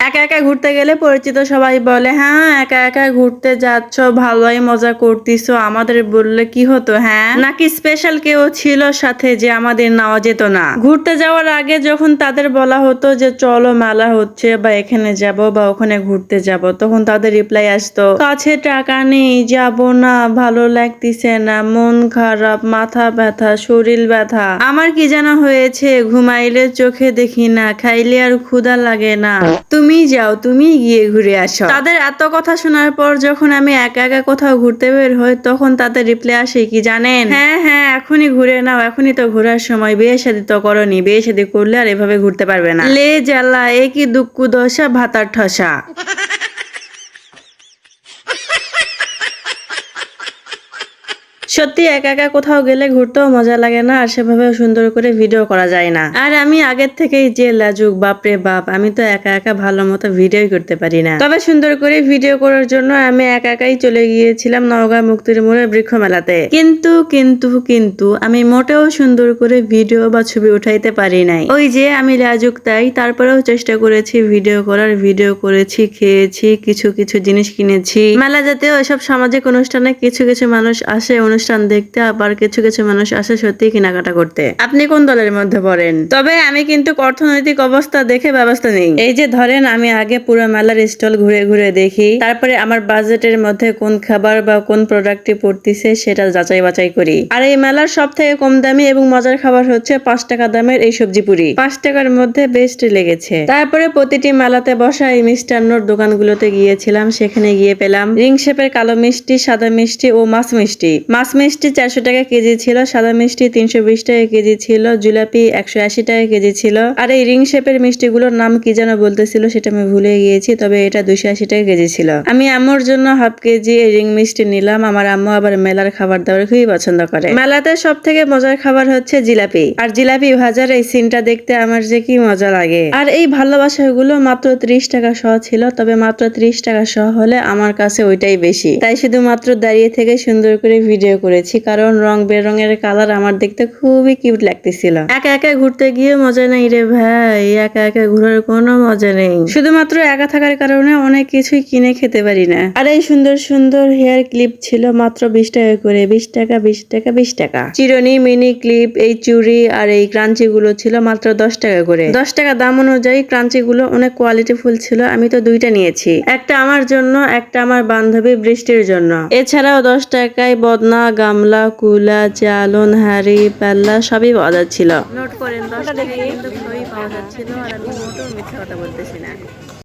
একা একা ঘুরতে গেলে পরিচিত সবাই বলে, হ্যাঁ একা একা ঘুরতে যাচ্ছ, ভালোই মজা করতেছো, আমাদের বললে কি হতো? হ্যাঁ, নাকি স্পেশাল কেউ ছিল সাথে যে আমাদের নেওয়া যেত না? ঘুরতে যাওয়ার আগে যখন তাদের বলা হতো যে চলো মেলা হচ্ছে বা এখানে যাব বা ওখানে ঘুরতে যাব, তখন তাদের রিপ্লাই আসতো, কাছে টাকা নেই, যাব না, ভালো লাগতেছে না, মন খারাপ, মাথা ব্যথা, শরীর ব্যথা, আমার কি যেন হয়েছে, ঘুমাইলে চোখে দেখি না, খাইলে আর ক্ষুধা লাগে না, তুমি যাও, তুমি গিয়ে ঘুরে আসো। তাদের এত কথা শোনার পর যখন আমি একা একা কোথাও ঘুরতে বের হই, তখন তাদের রিপ্লাই আসে কি জানেন? হ্যাঁ হ্যাঁ, এখনই ঘুরে নাও, এখনই তো ঘোরার সময়, বিয়ে শাদী তো করনি, বিয়ে শাদী করলে আর এভাবে ঘুরতে পারবে না। লে জ্বালা, এ কি দুঃখ দশা, ভাতার ঠসা। সত্যি একা একা কোথাও গেলে ঘুরতেও মজা লাগে না, আর সেভাবে সুন্দর করে ভিডিও করা যায় না। আর আমি আগের থেকেই যে লাজুক, বাপরে বাপ, আমি তো একা একা ভালো মতো ভিডিও করতে পারি না। তবে সুন্দর করে ভিডিও করার জন্য আমি একা একাই চলে গিয়েছিলাম নওগাঁ মুক্তির মোড়ে বৃক্ষ মেলাতে। কিন্তু কিন্তু কিন্তু আমি মোটেও সুন্দর করে ভিডিও বা ছবি উঠাইতে পারি নাই। ওই যে আমি লাজুক, তাই তারপরেও চেষ্টা করেছি ভিডিও করার, ভিডিও করেছি, খেয়েছি, কিছু কিছু জিনিস কিনেছি। মেলা জাতীয় এসব সামাজিক অনুষ্ঠানে কিছু কিছু মানুষ আসে অনুষ্ঠান দেখতে, আবার কিছু কিছু মানুষ আসে সত্যি কেনাকাটা করতে। আপনি কোন দলের মধ্যে পড়েন? তবে আমি কিন্তু অর্থনৈতিক অবস্থা দেখে ব্যবস্থা নেই। এই যে ধরেন, আমি আগে পুরো মেলার স্টল ঘুরে ঘুরে দেখি, তারপরে আমার বাজেটের মধ্যে কোন খাবার বা কোন প্রোডাক্টটি পড়তিছে সেটা যাচাই বাছাই করি। আর এই মেলার সব থেকে কম দামি এবং মজার খাবার হচ্ছে 5 টাকা দামের এই সবজি পুরি। 5 টাকার মধ্যে বেস্ট লেগেছে। তারপরে প্রতিটি মেলাতে বসা এই মিষ্টান্নর দোকানগুলোতে গিয়েছিলাম, সেখানে গিয়ে পেলাম রিং শেপের কালো মিষ্টি, সাদা মিষ্টি ও মাছ মিষ্টি। মাছ মিষ্টি 400 টাকা কেজি ছিল, সাদা মিষ্টি 320 টাকা কেজি ছিল, জিলাপি 180 টাকা কেজি ছিল। আর এই রিং শেপের মিষ্টিগুলোর নাম কি যেন বলতেছিল, সেটা আমি ভুলে গিয়েছি, তবে এটা 280 টাকা কেজি ছিল। আমি আম্মুর জন্য হাফ কেজি এই রিং মিষ্টি নিলাম। আমার আম্মু আবার মেলার খাবার দাবার খুবই পছন্দ করে। মেলাতে সব থেকে মজার খাবার হচ্ছে জিলাপি। আর জিলাপি ভাজার এই সিনটা দেখতে আমার যে কি মজা লাগে। আর এই ভালোবাসাগুলো মাত্র 30 টাকা সহ ছিল, তবে মাত্র 30 টাকা সহ হলে আমার কাছে ওইটাই বেশি। তাই শুধুমাত্র দাঁড়িয়ে থেকে সুন্দর করে ভিডিও করেছি, কারণ রং বেরঙের কালার আমার দেখতে খুবই কিউট লাগতেছিল। একা একা ঘুরতে গিয়ে মজা নেই রে ভাই, একা একা ঘোরার কোনো মজা নেই। শুধুমাত্র একা থাকার কারণে অনেক কিছুই কিনে খেতে পারি না। আর এই সুন্দর সুন্দর হেয়ার ক্লিপ ছিল মাত্র 20 টাকা করে, 20 টাকা 20 টাকা 20 টাকা। চিরুনি, মিনি ক্লিপ, এই চুড়ি আর এই ক্রাঞ্চি গুলো ছিল মাত্র 10 টাকা করে। 10 টাকা দাম অনুযায়ী ক্রাঞ্চি গুলো অনেক কোয়ালিটিফুল ছিল। আমি তো দুইটা নিয়েছি, একটা আমার জন্য, একটা আমার বান্ধবী বৃষ্টির জন্য। এছাড়াও 10 টাকায় বদনা, গামলা, কুলা, চালন, হাড়ি, পাল্লা সবই পাওয়া যাচ্ছিল। নোট করেন, 10 টাকায় কিন্তু সবই পাওয়া যাচ্ছিল। আর আমি